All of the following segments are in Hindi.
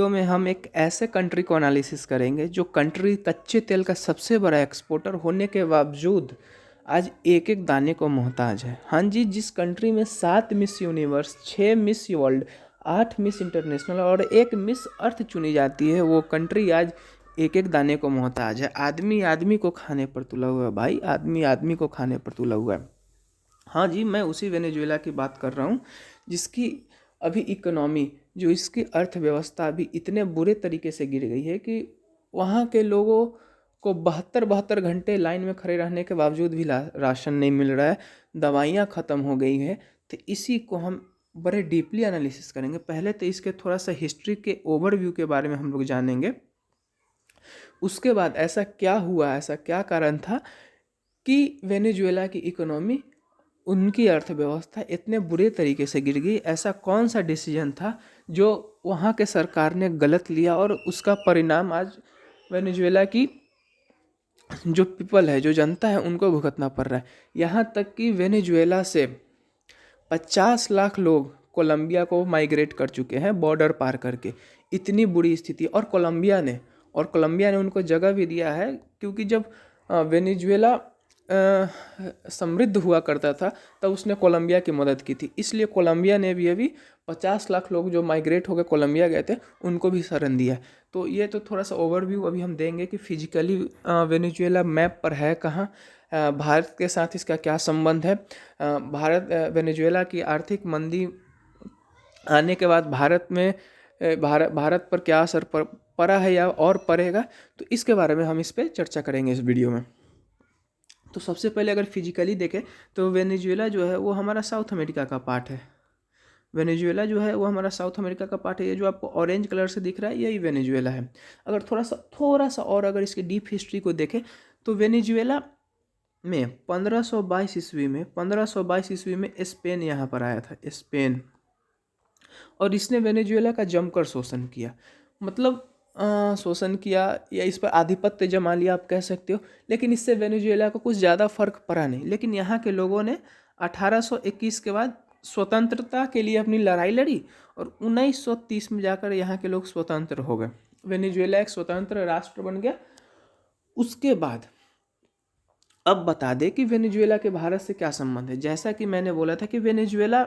वीडियो में हम एक ऐसे कंट्री को एनालिसिस करेंगे जो कंट्री कच्चे तेल का सबसे बड़ा एक्सपोर्टर होने के बावजूद आज एक एक दाने को मोहताज है। हाँ जी, जिस कंट्री में 7 miss universe, 6 miss world, 8 miss international और 1 मिस अर्थ चुनी जाती है, वो कंट्री आज एक एक दाने को मोहताज है। आदमी आदमी को खाने पर तुला हुआ है भाई, आदमी आदमी को खाने पर तुला हुआ है। हाँ जी, मैं उसी वेनेजुएला की बात कर रहा हूँ जिसकी अभी इकोनॉमी, जो इसकी अर्थव्यवस्था अभी इतने बुरे तरीके से गिर गई है कि वहाँ के लोगों को 72 घंटे लाइन में खड़े रहने के बावजूद भी राशन नहीं मिल रहा है, दवाइयाँ ख़त्म हो गई हैं। तो इसी को हम बड़े डीपली एनालिसिस करेंगे। पहले तो इसके थोड़ा सा हिस्ट्री के ओवरव्यू के बारे में हम लोग जानेंगे। उसके बाद ऐसा क्या हुआ, ऐसा क्या कारण था कि वेनेजुएला की इकोनॉमी, उनकी अर्थव्यवस्था इतने बुरे तरीके से गिर गई। ऐसा कौन सा डिसीजन था जो वहाँ के सरकार ने गलत लिया और उसका परिणाम आज वेनेजुएला की जो पीपल है, जो जनता है, उनको भुगतना पड़ रहा है। यहाँ तक कि वेनेजुएला से 50 लाख लोग कोलंबिया को माइग्रेट कर चुके हैं बॉर्डर पार करके। इतनी बुरी स्थिति, और कोलंबिया ने उनको जगह भी दिया है, क्योंकि जब वेनेजुएला समृद्ध हुआ करता था तब उसने कोलंबिया की मदद की थी। इसलिए कोलंबिया ने भी अभी 50 लाख लोग जो माइग्रेट होकर कोलंबिया गए थे उनको भी शरण दिया। तो ये तो थोड़ा सा ओवरव्यू अभी हम देंगे कि फिजिकली वेनेजुएला मैप पर है कहाँ, भारत के साथ इसका क्या संबंध है, वेनेजुएला की आर्थिक मंदी आने के बाद भारत पर क्या असर पड़ा है या और पड़ेगा। तो इसके बारे में हम इस पर चर्चा करेंगे इस वीडियो में। तो सबसे पहले अगर फिजिकली देखें तो वेनेजुएला जो है वो हमारा साउथ अमेरिका का पार्ट है। वेनेजुएला जो है वो हमारा साउथ अमेरिका का पार्ट है। ये जो आपको ऑरेंज कलर से दिख रहा है यही वेनेजुएला है। अगर थोड़ा सा और अगर इसकी डीप हिस्ट्री को देखें तो वेनेजुएला में 1522 ईस्वी में स्पेन यहाँ पर आया था, स्पेन, और इसने वेनेजुएला का जमकर शोषण किया। मतलब शोषण किया या इस पर आधिपत्य जमा लिया आप कह सकते हो, लेकिन इससे वेनेजुएला को कुछ ज़्यादा फर्क पड़ा नहीं। लेकिन यहाँ के लोगों ने 1821 के बाद स्वतंत्रता के लिए अपनी लड़ाई लड़ी और 1930 में जाकर यहाँ के लोग स्वतंत्र हो गए। वेनेजुएला एक स्वतंत्र राष्ट्र बन गया। उसके बाद अब बता दें कि वेनेजुएला के भारत से क्या संबंध है। जैसा कि मैंने बोला था कि वेनेजुएला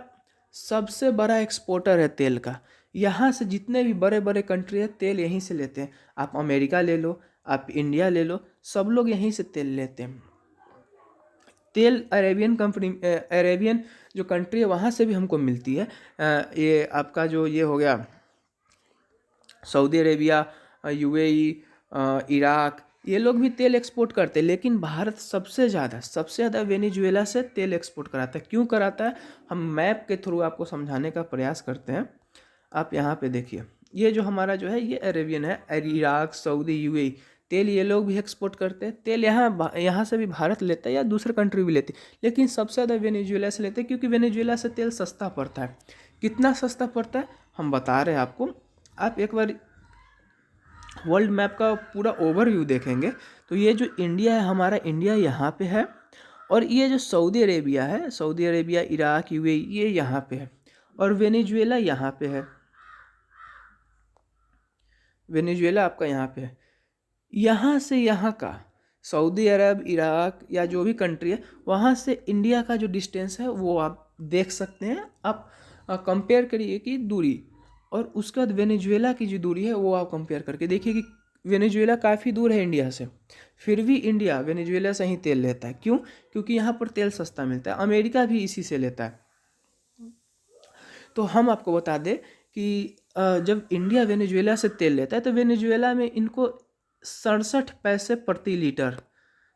सबसे बड़ा एक्सपोर्टर है तेल का। यहाँ से जितने भी बड़े बड़े कंट्री है तेल यहीं से लेते हैं। आप अमेरिका ले लो, आप इंडिया ले लो, सब लोग यहीं से तेल लेते हैं। तेल अरेबियन जो कंट्री है वहाँ से भी हमको मिलती है। ये आपका जो ये हो गया सऊदी अरेबिया, यूएई, इराक, ये लोग भी तेल एक्सपोर्ट करते हैं। लेकिन भारत सबसे ज़्यादा वेनेजुएला से तेल एक्सपोर्ट कराता है। क्यों कराता है, हम मैप के थ्रू आपको समझाने का प्रयास करते हैं। आप यहाँ पे देखिए, ये जो हमारा जो है ये अरेबियन है, इराक, सऊदी, यूएई, तेल ये लोग भी एक्सपोर्ट करते हैं। तेल यहाँ से भी भारत लेता है या दूसरे कंट्री भी लेते हैं, लेकिन सबसे ज़्यादा वेनेजुएला से लेते हैं, क्योंकि वेनेजुएला से तेल सस्ता पड़ता है। कितना सस्ता पड़ता है हम बता रहे हैं आपको। आप एक बार वर्ल्ड मैप का पूरा ओवरव्यू देखेंगे तो ये जो इंडिया है, हमारा इंडिया यहाँ पे है, और ये जो सऊदी अरेबिया है, सऊदी अरेबिया, इराक, यूएई, ये यहाँ पे है, और वेनेजुएला यहाँ पे है। वेनेजुएला आपका यहाँ पे है। यहाँ से यहाँ का सऊदी अरब, इराक या जो भी कंट्री है वहाँ से इंडिया का जो डिस्टेंस है वो आप देख सकते हैं। आप कंपेयर करिए कि दूरी, और उसके बाद वेनेजुएला की जो दूरी है वो आप कंपेयर करके देखिए कि वेनेजुएला काफ़ी दूर है इंडिया से, फिर भी इंडिया वेनेजुएला से ही तेल लेता है। क्यों? क्योंकि यहाँ पर तेल सस्ता मिलता है। अमेरिका भी इसी से लेता है। तो हम आपको बता दें कि जब इंडिया वेनेजुएला से तेल लेता है तो वेनेजुएला में इनको 67 पैसे प्रति लीटर,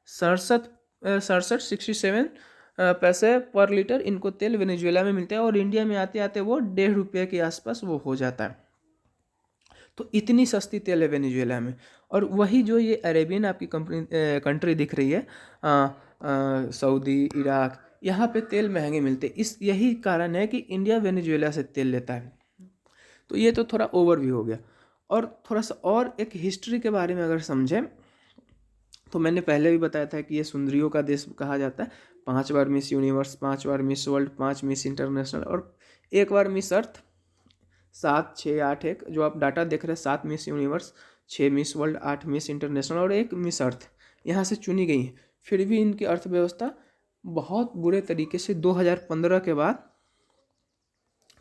67 पैसे पर लीटर इनको तेल वेनेजुएला में मिलता है, और इंडिया में आते आते वो 1.5 रुपये के आसपास वो हो जाता है। तो इतनी सस्ती तेल है वेनेजुएला में। और वही जो ये अरेबियन आपकी कंट्री दिख रही है, सऊदी, इराक, यहाँ पे तेल महंगे मिलते हैं। यही कारण है कि इंडिया वेनेजुएला से तेल लेता है। तो ये तो थोड़ा ओवरव्यू हो गया। और थोड़ा सा और एक हिस्ट्री के बारे में अगर समझें तो मैंने पहले भी बताया था कि ये सुंदरियों का देश कहा जाता है। 5 बार मिस यूनिवर्स, 5 बार मिस वर्ल्ड, 5 मिस इंटरनेशनल और 1 बार मिस अर्थ। 7, 6, 8, एक जो आप डाटा देख रहे हैं, 7 miss universe, 6 miss world, 8 miss international और 1 मिस अर्थ यहाँ से चुनी गई हैं। फिर भी इनकी अर्थव्यवस्था बहुत बुरे तरीके से 2015 के बाद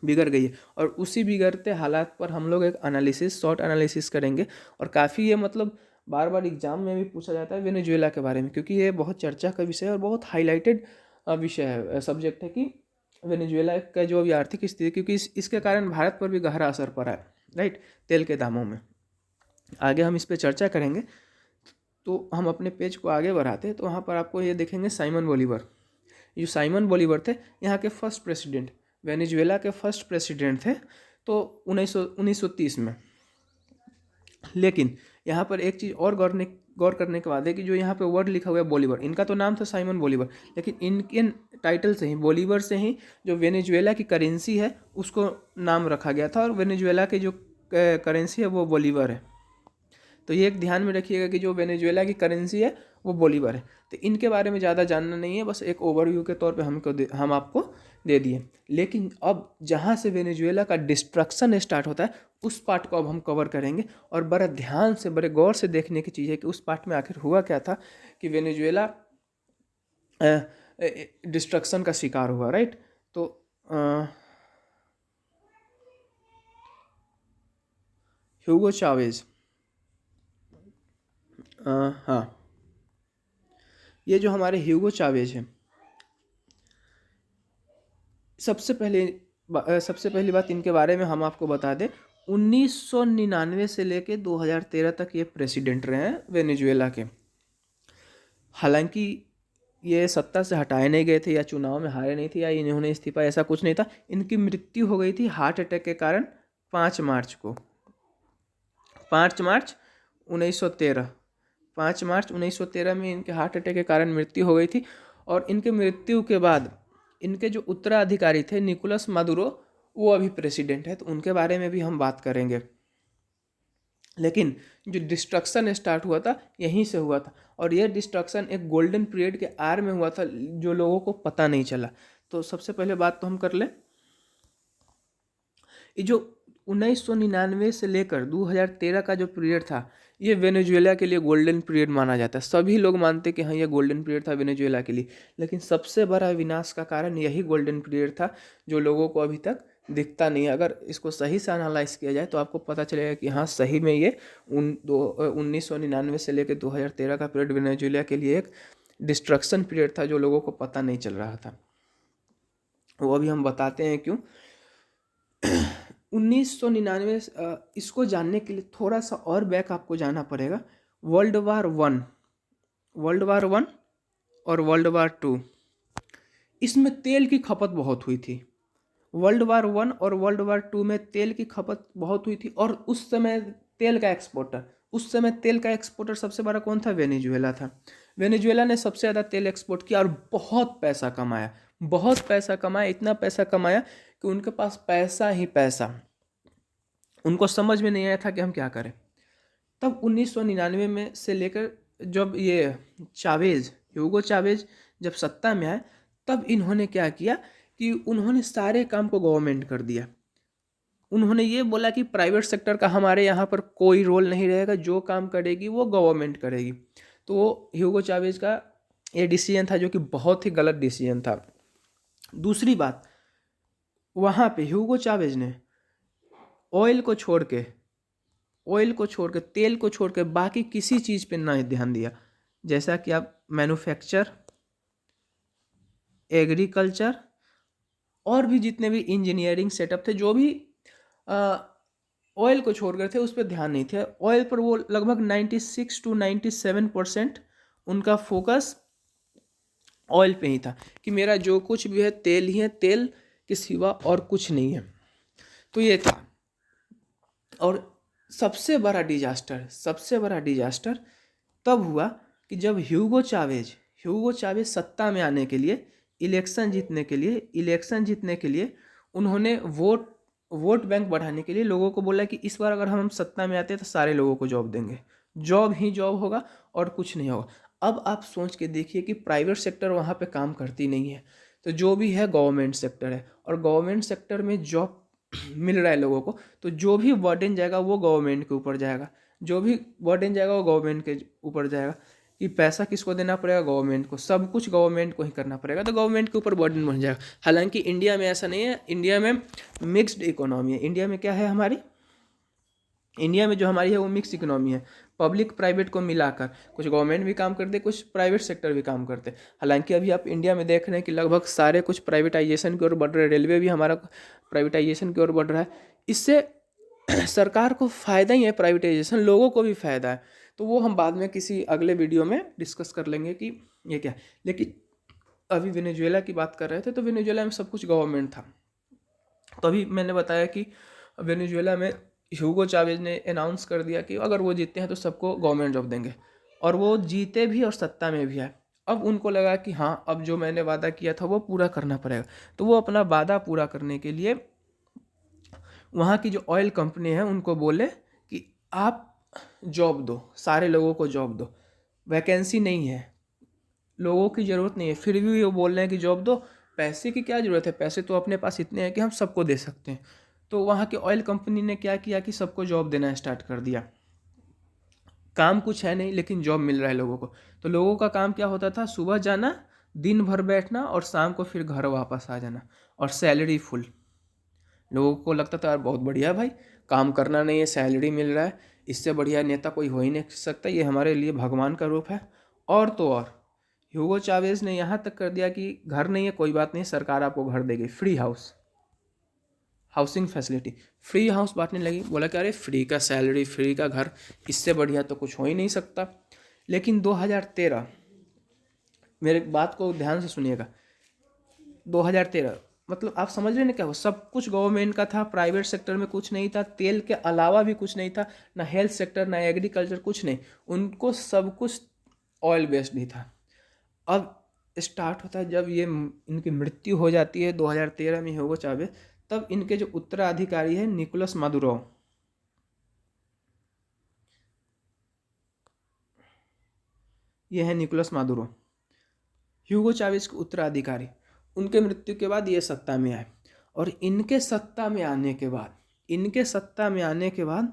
बिगड़ गई है। और उसी बिगड़ते हालात पर हम लोग एक एनालिसिस, शॉर्ट एनालिसिस करेंगे। और काफ़ी ये मतलब बार बार एग्जाम में भी पूछा जाता है वेनेजुएला के बारे में, क्योंकि ये बहुत चर्चा का विषय है और बहुत हाईलाइटेड विषय है, सब्जेक्ट है कि वेनेजुएला का जो अभी आर्थिक स्थिति, क्योंकि इसके कारण भारत पर भी गहरा असर पड़ा है, राइट, तेल के दामों में। आगे हम इस पर चर्चा करेंगे। तो हम अपने पेज को आगे बढ़ाते हैं तो वहाँ पर आपको ये देखेंगे साइमन बोलीवर। जो साइमन बोलीवर थे यहाँ के फर्स्ट प्रेसिडेंट, वेनेजुएला के फर्स्ट प्रेसिडेंट थे, तो 1930 में। लेकिन यहाँ पर एक चीज़ और गौर करने के बाद है कि जो यहाँ पे वर्ड लिखा हुआ है बोलीवर, इनका तो नाम था साइमन बोलीवर, लेकिन इनके टाइटल से ही, बोलीवर से ही जो वेनेजुएला की करेंसी है उसको नाम रखा गया था, और वेनेजुएला की जो करेंसी है वो बोलीवर है। तो ये एक ध्यान में रखिएगा कि जो वेनेजुएला की करेंसी है वो बोलीवर है। तो इनके बारे में ज़्यादा जानना नहीं है, बस एक ओवरव्यू के तौर पे हम आपको दे दिए। लेकिन अब जहाँ से वेनेजुएला का डिस्ट्रक्शन स्टार्ट होता है उस पार्ट को अब हम कवर करेंगे, और बड़ा ध्यान से, बड़े गौर से देखने की चीज़ है कि उस पार्ट में आखिर हुआ क्या था कि वेनेजुएला डिस्ट्रक्शन का शिकार हुआ, राइट। तो ह्यूगो चावेज, हाँ, ये जो हमारे ह्यूगो चावेज हैं, सबसे पहली बात इनके बारे में हम आपको बता दें, 1999 से लेके 2013 तक ये प्रेसिडेंट रहे हैं वेनेजुएला के। हालांकि ये सत्ता से हटाए नहीं गए थे या चुनाव में हारे नहीं थे या इन्होंने इस्तीफा, ऐसा कुछ नहीं था। इनकी मृत्यु हो गई थी हार्ट अटैक के कारण 5 मार्च को, 5 मार्च 1913, 5 मार्च 1913 में इनके हार्ट अटैक के कारण मृत्यु हो गई थी। और इनके मृत्यु के बाद इनके जो उत्तराधिकारी थे निकोलस मादुरो, वो अभी प्रेसिडेंट है, तो उनके बारे में भी हम बात करेंगे। लेकिन जो डिस्ट्रक्शन स्टार्ट हुआ था यहीं से हुआ था, और यह डिस्ट्रक्शन एक गोल्डन पीरियड के आर में हुआ था जो लोगों को पता नहीं चला। तो सबसे पहले बात तो हम कर लें, ये जो 1999 से लेकर 2013 का जो पीरियड था, ये वेनेजुएला के लिए गोल्डन पीरियड माना जाता है। सभी लोग मानते कि हाँ ये गोल्डन पीरियड था वेनेजुएला के लिए, लेकिन सबसे बड़ा विनाश का कारण यही गोल्डन पीरियड था जो लोगों को अभी तक दिखता नहीं है। अगर इसको सही से एनालाइज किया जाए तो आपको पता चलेगा कि हाँ सही में ये 1999 से लेकर 2013 का पीरियड वेनेजुएला के लिए एक डिस्ट्रक्शन पीरियड था जो लोगों को पता नहीं चल रहा था। वो अभी हम बताते हैं क्यों। 1999, इसको जानने के लिए थोड़ा सा और बैक आपको जाना पड़ेगा। वर्ल्ड वार वन और वर्ल्ड वार टू, इसमें तेल की खपत बहुत हुई थी। वर्ल्ड वार वन और वर्ल्ड वार टू में तेल की खपत बहुत हुई थी, और उस समय तेल का एक्सपोर्टर सबसे बड़ा कौन था? वेनेजुएला था। वेनेजुएला ने सबसे ज़्यादा तेल एक्सपोर्ट किया और बहुत पैसा कमाया, इतना पैसा कमाया कि उनके पास पैसा ही पैसा, उनको समझ में नहीं आया था कि हम क्या करें। तब 1999 में से लेकर जब ये ह्यूगो चावेज जब सत्ता में आए, तब इन्होंने क्या किया कि उन्होंने सारे काम को गवर्नमेंट कर दिया। उन्होंने ये बोला कि प्राइवेट सेक्टर का हमारे यहाँ पर कोई रोल नहीं रहेगा, जो काम करेगी वो गवर्नमेंट करेगी। तो वो ह्यूगो चावेज का ये डिसीजन था जो कि बहुत ही गलत डिसीजन था। दूसरी बात, वहाँ पे ह्यूगो चावेज ने ऑयल को छोड़ के, तेल को छोड़ के बाकी किसी चीज़ पे ना ध्यान दिया। जैसा कि आप मैन्युफैक्चर, एग्रीकल्चर और भी जितने भी इंजीनियरिंग सेटअप थे, जो भी ऑयल को छोड़ गए थे उस पर ध्यान नहीं थे। ऑयल पर वो लगभग 96 to 97% उनका फोकस ऑयल पे ही था कि मेरा जो कुछ भी है तेल ही है, तेल के सिवा और कुछ नहीं है। तो ये था। और सबसे बड़ा डिजास्टर तब हुआ कि जब ह्यूगो चावेज सत्ता में आने के लिए, इलेक्शन जीतने के लिए उन्होंने वोट बैंक बढ़ाने के लिए लोगों को बोला कि इस बार अगर हम सत्ता में आते हैं तो सारे लोगों को जॉब देंगे, जॉब होगा और कुछ नहीं होगा। अब आप सोच के देखिए कि प्राइवेट सेक्टर वहाँ पे काम करती नहीं है, तो जो भी है गवर्नमेंट सेक्टर है, और गवर्नमेंट सेक्टर में जॉब मिल रहा है लोगों को, तो जो भी बर्डन जाएगा वो गवर्नमेंट के ऊपर जाएगा, जो भी बर्डन जाएगा वो गवर्नमेंट के ऊपर जाएगा। कि पैसा किसको देना पड़ेगा? गवर्नमेंट को, सब कुछ गवर्नमेंट को ही करना पड़ेगा, तो गवर्नमेंट के ऊपर बर्डन बन जाएगा। हालांकि इंडिया में ऐसा नहीं है, इंडिया में मिक्स्ड इकोनॉमी है। इंडिया में क्या है हमारी, इंडिया में जो हमारी है वो मिक्स इकोनॉमी है, पब्लिक प्राइवेट को मिलाकर, कुछ गवर्नमेंट भी काम करते, कुछ प्राइवेट सेक्टर भी काम करते। हालांकि अभी आप इंडिया में देख रहे हैं कि लगभग सारे कुछ प्राइवेटाइजेशन की ओर बढ़ रहे हैं, रेलवे भी हमारा प्राइवेटाइजेशन की ओर बढ़ रहा है। इससे सरकार को फ़ायदा ही है प्राइवेटाइजेशन, लोगों को भी फ़ायदा है। तो वो हम बाद में किसी अगले वीडियो में डिस्कस कर लेंगे कि ये क्या है। लेकिन अभी वेनेजुएला की बात कर रहे थे, तो वेनेजुएला में सब कुछ गवर्नमेंट था। तो अभी मैंने बताया कि वेनेजुएला में ह्यूगो चावेज ने अनाउंस कर दिया कि अगर वो जीतते हैं तो सबको गवर्नमेंट जॉब देंगे, और वो जीते भी और सत्ता में भी आए। अब उनको लगा कि हाँ, अब जो मैंने वादा किया था वो पूरा करना पड़ेगा। तो वो अपना वादा पूरा करने के लिए वहाँ की जो ऑयल कंपनी है उनको बोले कि आप जॉब दो, सारे लोगों को जॉब दो, वैकेंसी नहीं है, लोगों की ज़रूरत नहीं है, फिर भी वो बोल रहे हैं कि जॉब दो। पैसे की क्या ज़रूरत है, पैसे तो अपने पास इतने हैं कि हम सबको दे सकते हैं। तो वहाँ के ऑयल कंपनी ने क्या किया कि सबको जॉब देना स्टार्ट कर दिया। काम कुछ है नहीं लेकिन जॉब मिल रहा है लोगों को। तो लोगों का काम क्या होता था, सुबह जाना, दिन भर बैठना और शाम को फिर घर वापस आ जाना, और सैलरी फुल। लोगों को लगता था यार बहुत बढ़िया भाई, काम करना नहीं है, सैलरी मिल रहा है, इससे बढ़िया नेता कोई हो ही नहीं सकता, ये हमारे लिए भगवान का रूप है। और तो और ह्यूगो चावेज ने यहाँ तक कर दिया कि घर नहीं है कोई बात नहीं, सरकार आपको घर देगी, free house, housing facility, free house बांटने लगी। बोला कि अरे फ्री का सैलरी, फ्री का घर, इससे बढ़िया तो कुछ हो ही नहीं सकता। लेकिन 2013, मेरे बात को ध्यान से सुनिएगा, 2013 मतलब आप समझ रहे हैं ना क्या हो, सब कुछ गवर्नमेंट का था, प्राइवेट सेक्टर में कुछ नहीं था, तेल के अलावा भी कुछ नहीं था, ना हेल्थ सेक्टर ना एग्रीकल्चर, कुछ नहीं, उनको सब कुछ ऑयल बेस्ड ही था। अब स्टार्ट होता है जब ये इनकी मृत्यु हो जाती है 2013 में ह्यूगो चावेज, तब इनके जो उत्तराधिकारी है निकोलस मादुरो, ये है निकोलस मादुरो, ह्यूगो चावेज के उत्तराधिकारी। उनके मृत्यु के बाद ये सत्ता में आए, और इनके सत्ता में आने के बाद,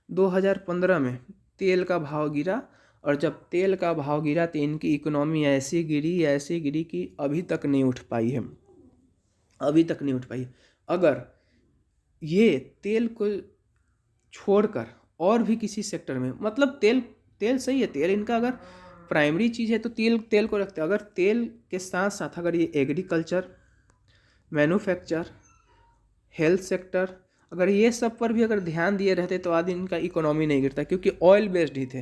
2015 में तेल का भाव गिरा, और जब तेल का भाव गिरा तो इनकी इकोनॉमी ऐसी गिरी कि अभी तक नहीं उठ पाई है, अभी तक नहीं उठ पाई। अगर ये तेल को छोड़कर और भी किसी सेक्टर में, मतलब तेल तेल सही है, तेल इनका अगर प्राइमरी चीज़ है तो तेल को रखते हैं, अगर तेल के साथ साथ अगर ये एग्रीकल्चर, मैन्युफैक्चर, हेल्थ सेक्टर, अगर ये सब पर भी अगर ध्यान दिए रहते तो आज इनका इकोनॉमी नहीं गिरता, क्योंकि ऑयल बेस्ड ही थे,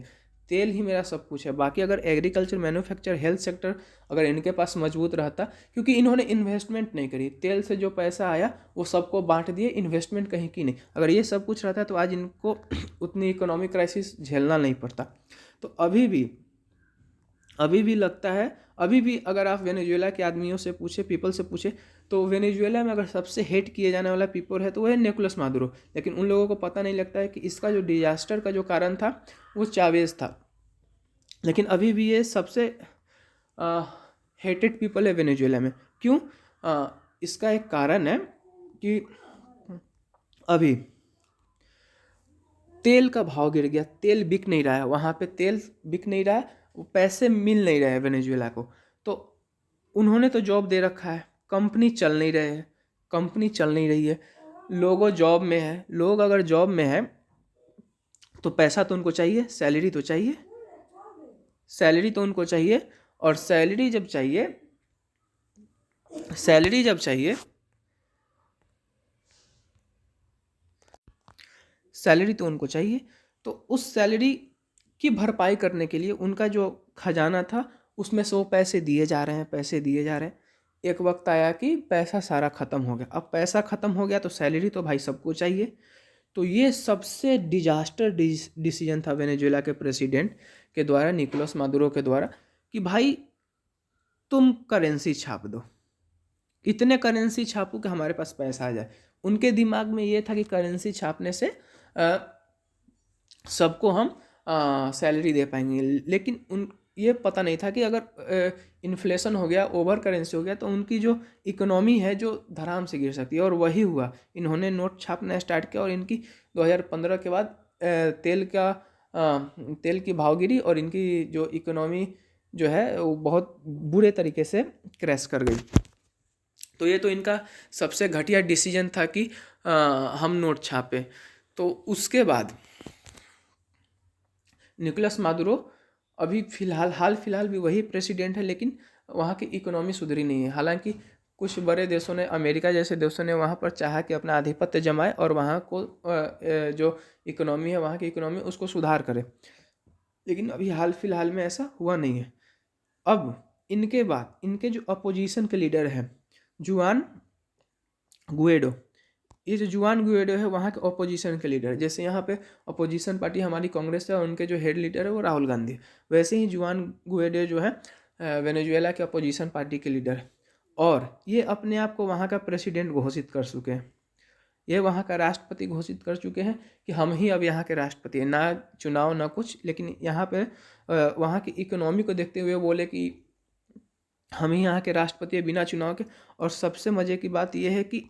तेल ही मेरा सब कुछ है। बाकी अगर एग्रीकल्चर, मैन्युफैक्चर, हेल्थ सेक्टर अगर इनके पास मजबूत रहता, क्योंकि इन्होंने इन्वेस्टमेंट नहीं करी, तेल से जो पैसा आया वो सबको बांट दिए, इन्वेस्टमेंट कहीं की नहीं। अगर ये सब कुछ रहता तो आज इनको उतनी इकोनॉमिक क्राइसिस झेलना नहीं पड़ता। तो अभी भी लगता है, अभी भी अगर आप वेनेजुएला के आदमियों से पूछे, पीपल से पूछे, तो वेनेजुएला में अगर सबसे हेट किए जाने वाला पीपल है तो वो है निकोलस मादुरो। लेकिन उन लोगों को पता नहीं लगता है कि इसका जो डिजास्टर का जो कारण था वो चावेज था। लेकिन अभी भी ये सबसे हेटेड पीपल है वेनेजुएला में। क्यों? इसका एक कारण है कि अभी तेल का भाव गिर गया, तेल बिक नहीं रहा है वहाँ पे, तेल बिक नहीं रहा है, वो पैसे मिल नहीं रहे हैं वेनेजुएला को। तो उन्होंने तो जॉब दे रखा है, कंपनी चल नहीं रहे है, कंपनी चल नहीं रही है, लोगों जॉब में है, लोग अगर जॉब में है तो पैसा तो उनको चाहिए, सैलरी तो चाहिए, सैलरी तो उनको चाहिए, और सैलरी जब चाहिए, सैलरी जब चाहिए, सैलरी तो उनको चाहिए, तो उस सैलरी की भरपाई करने के लिए उनका जो खजाना था उसमें से वो पैसे दिए जा रहे हैं, पैसे दिए जा रहे हैं। एक वक्त आया कि पैसा सारा ख़त्म हो गया। अब पैसा ख़त्म हो गया तो सैलरी तो भाई सबको चाहिए। तो ये सबसे डिजास्टर डिसीजन था वेनेजुएला के प्रेसिडेंट के द्वारा, निकोलस मादुरो के द्वारा, कि भाई तुम करेंसी छाप दो, इतने करेंसी छापो कि हमारे पास पैसा आ जाए। उनके दिमाग में ये था कि करेंसी छापने से सबको हम सैलरी दे पाएंगे। लेकिन ये पता नहीं था कि अगर इन्फ्लेशन हो गया, ओवर करेंसी हो गया, तो उनकी जो इकोनॉमी है जो धड़ाम से गिर सकती है, और वही हुआ। इन्होंने नोट छापना स्टार्ट किया और इनकी 2015 के बाद तेल की भाव गिरी और इनकी जो इकोनॉमी जो है वो बहुत बुरे तरीके से क्रैश कर गई। तो ये तो इनका सबसे घटिया डिसीजन था कि हम नोट छापे। तो उसके बाद निकोलस मादुरो अभी हाल फिलहाल भी वही प्रेसिडेंट है, लेकिन वहाँ की इकोनॉमी सुधरी नहीं है। हालांकि कुछ बड़े देशों ने, अमेरिका जैसे देशों ने वहाँ पर चाहा कि अपना आधिपत्य जमाए और वहाँ को जो इकोनॉमी है, वहाँ की इकोनॉमी उसको सुधार करे, लेकिन अभी हाल फिलहाल में ऐसा हुआ नहीं है। अब इनके बाद इनके जो अपोजिशन के लीडर हैं, जुआन गुएडो, ये जो जुआन गुएडो है वहाँ के अपोजिशन के लीडर, जैसे यहाँ पे अपोजिशन पार्टी हमारी कांग्रेस है और उनके जो हेड लीडर है वो राहुल गांधी, वैसे ही जुआन गुएडो जो है वेनेजुएला के अपोजिशन पार्टी के लीडर है, और ये अपने आप को वहाँ का प्रेसिडेंट घोषित कर चुके हैं। ये वहाँ का राष्ट्रपति घोषित कर चुके हैं कि हम ही अब यहाँ के राष्ट्रपति हैं, ना चुनाव ना कुछ, लेकिन यहाँ पे वहाँ की इकोनॉमी को देखते हुए बोले कि हम ही यहाँ के राष्ट्रपति हैं बिना चुनाव के। और सबसे मज़े की बात यह है कि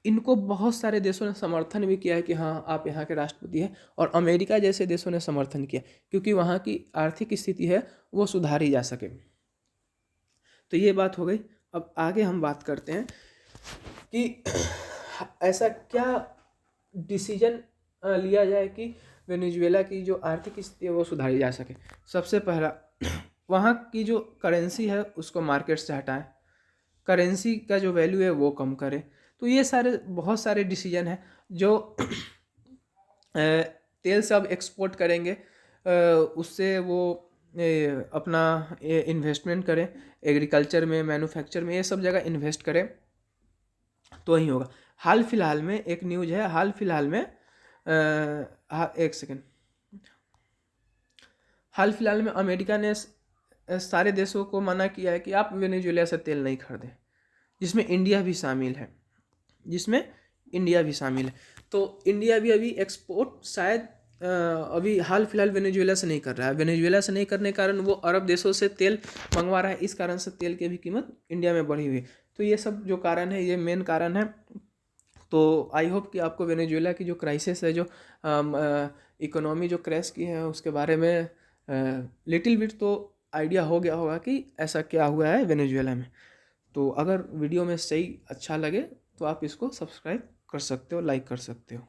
इनको बहुत सारे देशों ने समर्थन भी किया है कि हाँ आप यहाँ के राष्ट्रपति हैं, और अमेरिका जैसे देशों ने समर्थन किया, क्योंकि वहाँ की आर्थिक स्थिति है वो सुधारी जा सके। तो ये बात हो गई। अब आगे हम बात करते हैं कि ऐसा क्या डिसीजन लिया जाए कि वेनेजुएला की जो आर्थिक स्थिति है वो सुधारी जा सके। सबसे पहला, वहाँ की जो करेंसी है उसको मार्केट से हटाएं, करेंसी का जो वैल्यू है वो कम करें। तो ये सारे बहुत सारे डिसीजन हैं जो तेल सब एक्सपोर्ट करेंगे, उससे वो अपना इन्वेस्टमेंट करें, एग्रीकल्चर में, मैन्युफैक्चर में, ये सब जगह इन्वेस्ट करें तो ही होगा। हाल फिलहाल में एक न्यूज़ है, हाल फिलहाल में एक सेकेंड, हाल फिलहाल में अमेरिका ने सारे देशों को मना किया है कि आप वेनेजुएला से तेल नहीं खरीदें, जिसमें इंडिया भी शामिल है, जिसमें इंडिया भी शामिल है। तो इंडिया भी अभी एक्सपोर्ट शायद अभी हाल फिलहाल वेनेजुएला से नहीं कर रहा है। वेनेजुएला से नहीं करने के कारण वो अरब देशों से तेल मंगवा रहा है, इस कारण से तेल की भी कीमत इंडिया में बढ़ी हुई है। तो ये सब जो कारण है, ये मेन कारण है। तो आई होप कि आपको वेनेजुएला की जो क्राइसिस है, जो इकोनॉमी जो क्रैश की है, उसके बारे में लिटिल बिट तो आइडिया हो गया होगा कि ऐसा क्या हुआ है वेनेजुएला में। तो अगर वीडियो में सही अच्छा लगे तो आप इसको सब्सक्राइब कर सकते हो, लाइक कर सकते हो।